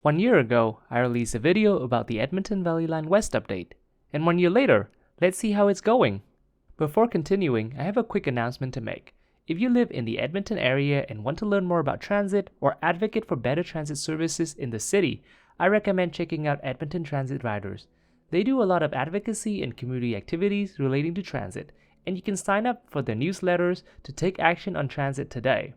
1 year ago, I released a video about the Edmonton Valley Line West update, and 1 year later, let's see how it's going. Before continuing, I have a quick announcement to make. If you live in the Edmonton area and want to learn more about transit or advocate for better transit services in the city, I recommend checking out Edmonton Transit Riders. They do a lot of advocacy and community activities relating to transit, and you can sign up for their newsletters to take action on transit today.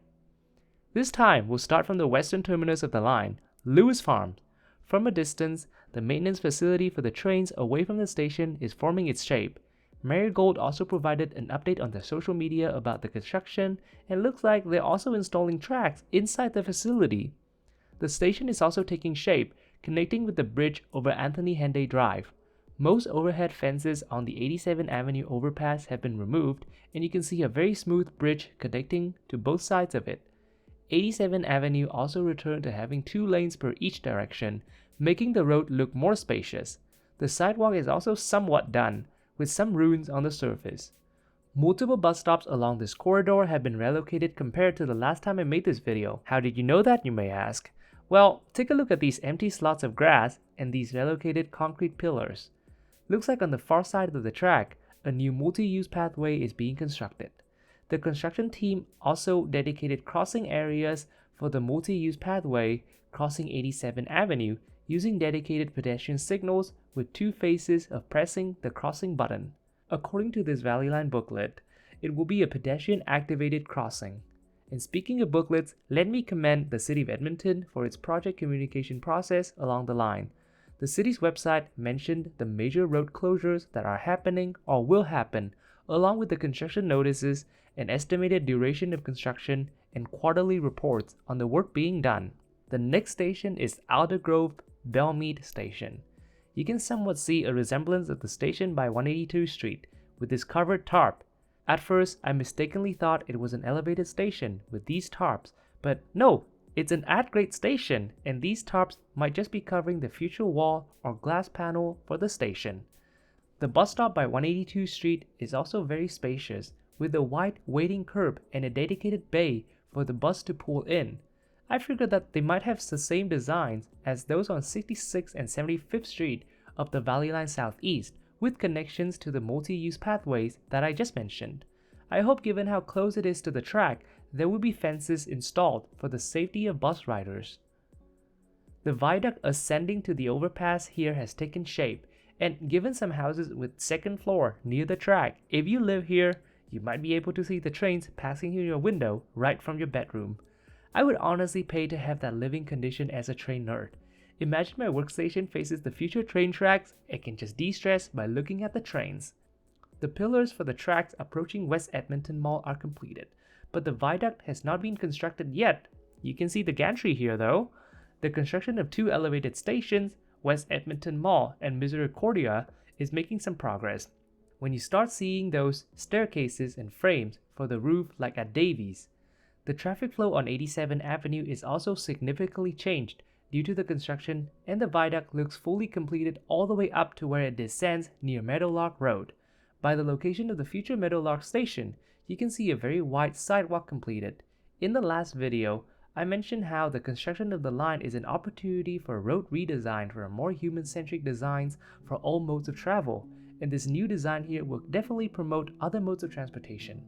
This time, we'll start from the western terminus of the line, Lewis Farms. From a distance, the maintenance facility for the trains away from the station is forming its shape. Marigold also provided an update on their social media about the construction, and looks like they're also installing tracks inside the facility. The station is also taking shape, connecting with the bridge over Anthony Henday Drive. Most overhead fences on the 87th Avenue overpass have been removed, and you can see a very smooth bridge connecting to both sides of it. 87th Avenue also returned to having 2 lanes per each direction, making the road look more spacious. The sidewalk is also somewhat done, with some ruins on the surface. Multiple bus stops along this corridor have been relocated compared to the last time I made this video. How did you know that, you may ask? Well, take a look at these empty slots of grass and these relocated concrete pillars. Looks like on the far side of the track, a new multi-use pathway is being constructed. The construction team also dedicated crossing areas for the multi-use pathway crossing 87th Avenue using dedicated pedestrian signals with 2 phases of pressing the crossing button. According to this Valley Line booklet, it will be a pedestrian-activated crossing. And speaking of booklets, let me commend the City of Edmonton for its project communication process along the line. The city's website mentioned the major road closures that are happening or will happen, along with the construction notices, an estimated duration of construction, and quarterly reports on the work being done. The next station is Aldergrove Belmead Station. You can somewhat see a resemblance of the station by 182 Street with this covered tarp. At first, I mistakenly thought it was an elevated station with these tarps, but no, it's an at-grade station, and these tarps might just be covering the future wall or glass panel for the station. The bus stop by 182 Street is also very spacious, with a wide waiting curb and a dedicated bay for the bus to pull in. I figured that they might have the same designs as those on 66th and 75th Street of the Valley Line Southeast, with connections to the multi-use pathways that I just mentioned. I hope, given how close it is to the track, there will be fences installed for the safety of bus riders. The viaduct ascending to the overpass here has taken shape, and given some houses with second floor near the track, if you live here, you might be able to see the trains passing through your window right from your bedroom. I would honestly pay to have that living condition as a train nerd. Imagine my workstation faces the future train tracks and can just de-stress by looking at the trains. The pillars for the tracks approaching West Edmonton Mall are completed, but the viaduct has not been constructed yet. You can see the gantry here though. The construction of 2 elevated stations, West Edmonton Mall and Misericordia, is making some progress. When you start seeing those staircases and frames for the roof like at Davies. The traffic flow on 87th Avenue is also significantly changed due to the construction, and the viaduct looks fully completed all the way up to where it descends near Meadowlark Road. By the location of the future Meadowlark station, you can see a very wide sidewalk completed. In the last video, I mentioned how the construction of the line is an opportunity for road redesign for a more human-centric designs for all modes of travel, and this new design here will definitely promote other modes of transportation.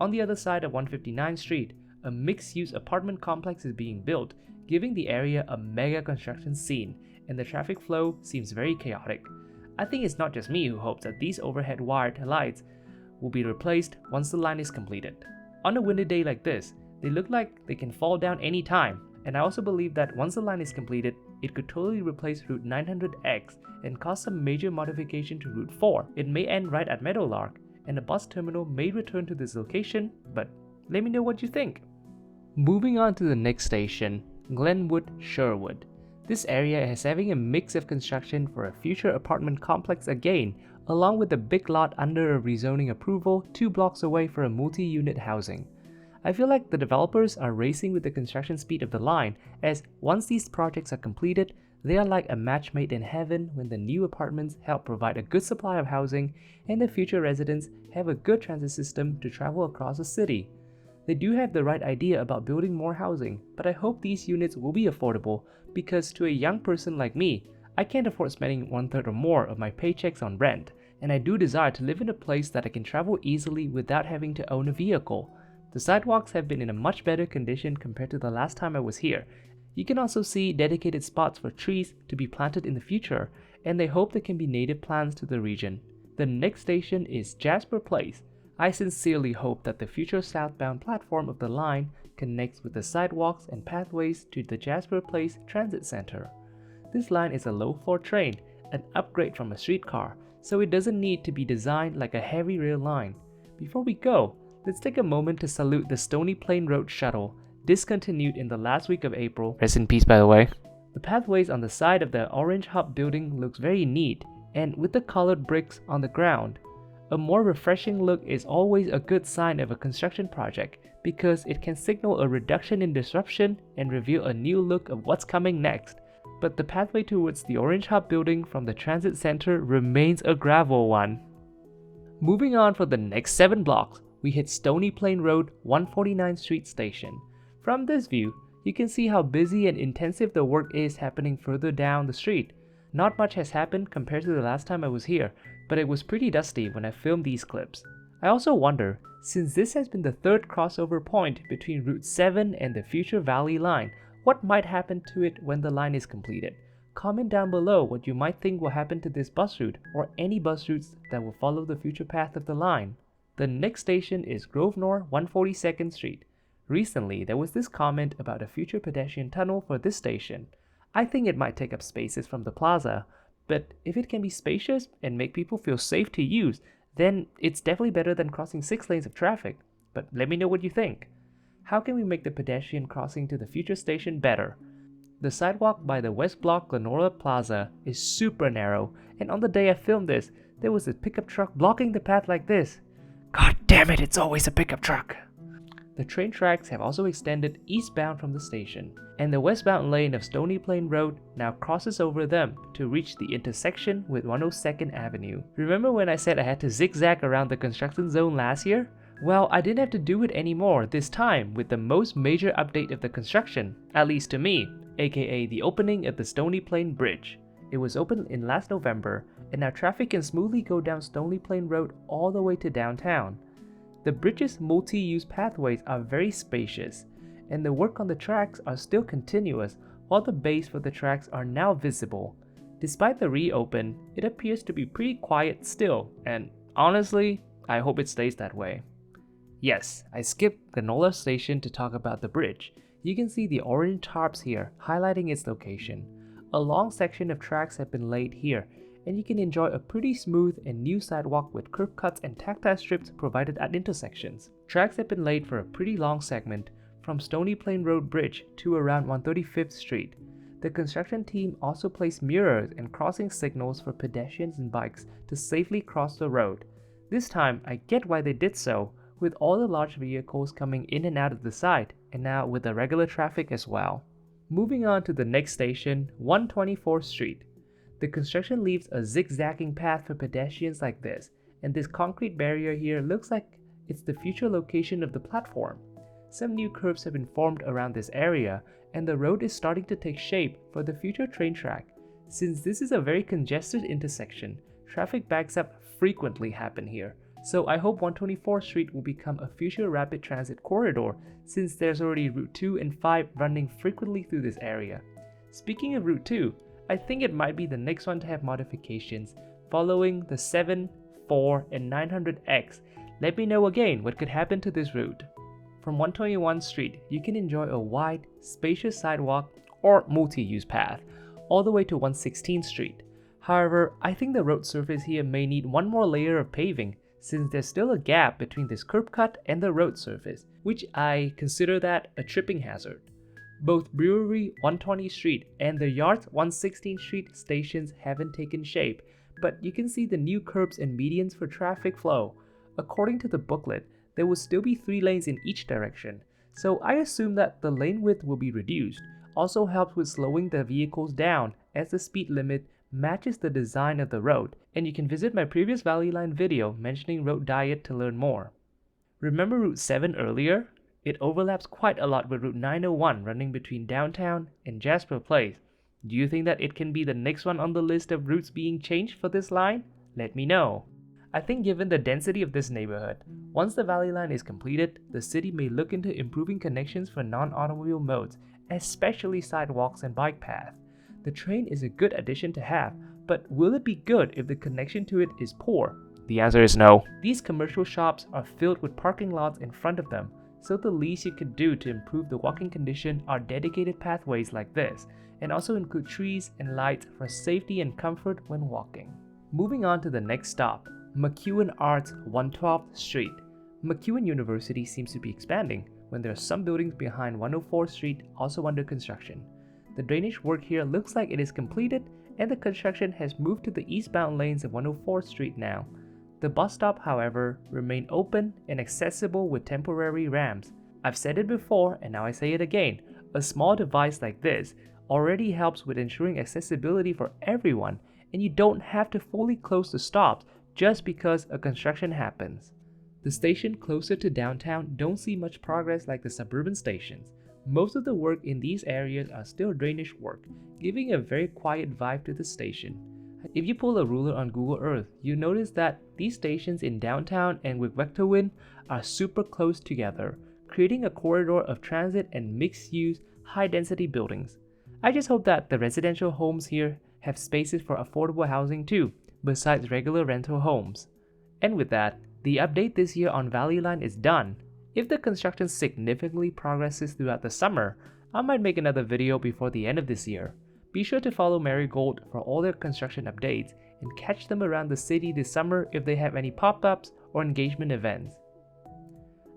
On the other side of 159th Street, a mixed-use apartment complex is being built, giving the area a mega construction scene, and the traffic flow seems very chaotic. I think it's not just me who hopes that these overhead wired lights will be replaced once the line is completed. On a windy day like this, they look like they can fall down any time, and I also believe that once the line is completed, it could totally replace Route 900X and cause some major modification to Route 4. It may end right at Meadowlark, and a bus terminal may return to this location, but let me know what you think. Moving on to the next station, Glenwood, Sherwood. This area is having a mix of construction for a future apartment complex again, along with a big lot under a rezoning approval 2 blocks away for a multi-unit housing. I feel like the developers are racing with the construction speed of the line, as once these projects are completed, they are like a match made in heaven when the new apartments help provide a good supply of housing and the future residents have a good transit system to travel across the city. They do have the right idea about building more housing, but I hope these units will be affordable because to a young person like me, I can't afford spending 1/3 or more of my paychecks on rent, and I do desire to live in a place that I can travel easily without having to own a vehicle. The sidewalks have been in a much better condition compared to the last time I was here. You can also see dedicated spots for trees to be planted in the future, and they hope there can be native plants to the region. The next station is Jasper Place. I sincerely hope that the future southbound platform of the line connects with the sidewalks and pathways to the Jasper Place Transit Center. This line is a low-floor train, an upgrade from a streetcar, so it doesn't need to be designed like a heavy rail line. Before we go, let's take a moment to salute the Stony Plain Road shuttle, discontinued in the last week of April. Rest in peace, by the way. The pathways on the side of the orange hub building looks very neat, and with the colored bricks on the ground. A more refreshing look is always a good sign of a construction project because it can signal a reduction in disruption and reveal a new look of what's coming next. But the pathway towards the orange hub building from the transit center remains a gravel one. Moving on for the next 7 blocks, we hit Stony Plain Road 149th Street Station. From this view, you can see how busy and intensive the work is happening further down the street. Not much has happened compared to the last time I was here, but it was pretty dusty when I filmed these clips. I also wonder, since this has been the 3rd crossover point between Route 7 and the future Valley line, what might happen to it when the line is completed? Comment down below what you might think will happen to this bus route or any bus routes that will follow the future path of the line. The next station is Grosvenor 142nd Street. Recently, there was this comment about a future pedestrian tunnel for this station. I think it might take up spaces from the plaza, but if it can be spacious and make people feel safe to use, then it's definitely better than crossing 6 lanes of traffic. But let me know what you think. How can we make the pedestrian crossing to the future station better? The sidewalk by the West Block Glenora Plaza is super narrow, and on the day I filmed this, there was a pickup truck blocking the path like this. God damn it, it's always a pickup truck! The train tracks have also extended eastbound from the station, and the westbound lane of Stony Plain Road now crosses over them to reach the intersection with 102nd Avenue. Remember when I said I had to zigzag around the construction zone last year? Well, I didn't have to do it anymore this time with the most major update of the construction, at least to me, aka the opening of the Stony Plain Bridge. It was opened in last November, and now traffic can smoothly go down Stony Plain Road all the way to downtown. The bridge's multi-use pathways are very spacious, and the work on the tracks are still continuous while the base for the tracks are now visible. Despite the reopen, it appears to be pretty quiet still, and honestly, I hope it stays that way. Yes, I skipped Glenora Station to talk about the bridge. You can see the orange tarps here highlighting its location. A long section of tracks have been laid here, and you can enjoy a pretty smooth and new sidewalk with curb cuts and tactile strips provided at intersections. Tracks have been laid for a pretty long segment from Stony Plain Road Bridge to around 135th Street. The construction team also placed mirrors and crossing signals for pedestrians and bikes to safely cross the road. This time, I get why they did so, with all the large vehicles coming in and out of the side, and now with the regular traffic as well. Moving on to the next station, 124th Street. The construction leaves a zigzagging path for pedestrians like this, and this concrete barrier here looks like it's the future location of the platform. Some new curves have been formed around this area, and the road is starting to take shape for the future train track. Since this is a very congested intersection, traffic backups frequently happen here, so I hope 124th Street will become a future rapid transit corridor since there's already Route 2 and 5 running frequently through this area. Speaking of Route 2, I think it might be the next one to have modifications following the 7, 4, and 900X. Let me know again what could happen to this route. From 121st Street, you can enjoy a wide, spacious sidewalk or multi-use path all the way to 116th Street. However, I think the road surface here may need one more layer of paving since there's still a gap between this curb cut and the road surface, which I consider that a tripping hazard. Both Brewery 120th Street and the Yards 116th Street stations haven't taken shape, but you can see the new curbs and medians for traffic flow. According to the booklet, there will still be 3 lanes in each direction, so I assume that the lane width will be reduced. Also helps with slowing the vehicles down as the speed limit matches the design of the road, and you can visit my previous Valley Line video mentioning road diet to learn more. Remember Route 7 earlier? It overlaps quite a lot with Route 901 running between downtown and Jasper Place. Do you think that it can be the next one on the list of routes being changed for this line? Let me know. I think given the density of this neighborhood, once the Valley Line is completed, the city may look into improving connections for non-automobile modes, especially sidewalks and bike paths. The train is a good addition to have, but will it be good if the connection to it is poor? The answer is no. These commercial shops are filled with parking lots in front of them, so the least you could do to improve the walking condition are dedicated pathways like this, and also include trees and lights for safety and comfort when walking. Moving on to the next stop, MacEwan Arts 112th Street. MacEwan University seems to be expanding when there are some buildings behind 104th Street also under construction. The drainage work here looks like it is completed and the construction has moved to the eastbound lanes of 104th Street now. The bus stop, however, remain open and accessible with temporary ramps. I've said it before and now I say it again, a small device like this already helps with ensuring accessibility for everyone, and you don't have to fully close the stops just because a construction happens. The station closer to downtown don't see much progress like the suburban stations. Most of the work in these areas are still drainage work, giving a very quiet vibe to the station. If you pull a ruler on Google Earth, you notice that these stations in downtown and Ĩyãħé are super close together, creating a corridor of transit and mixed-use, high-density buildings. I just hope that the residential homes here have spaces for affordable housing too, besides regular rental homes. And with that, the update this year on Valley Line is done. If the construction significantly progresses throughout the summer, I might make another video before the end of this year. Be sure to follow Marigold for all their construction updates and catch them around the city this summer if they have any pop-ups or engagement events.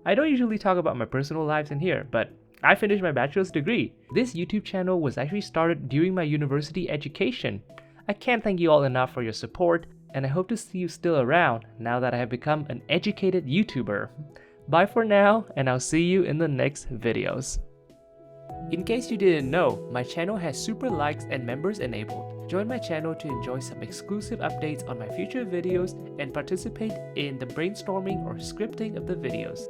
I don't usually talk about my personal lives in here, but I finished my bachelor's degree. This YouTube channel was actually started during my university education. I can't thank you all enough for your support, and I hope to see you still around now that I have become an educated YouTuber. Bye for now, and I'll see you in the next videos. In case you didn't know, my channel has super likes and members enabled. Join my channel to enjoy some exclusive updates on my future videos and participate in the brainstorming or scripting of the videos.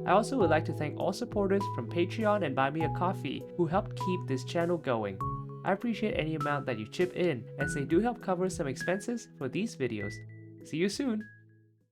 I also would like to thank all supporters from Patreon and Buy Me a Coffee who helped keep this channel going. I appreciate any amount that you chip in, as they do help cover some expenses for these videos. See you soon!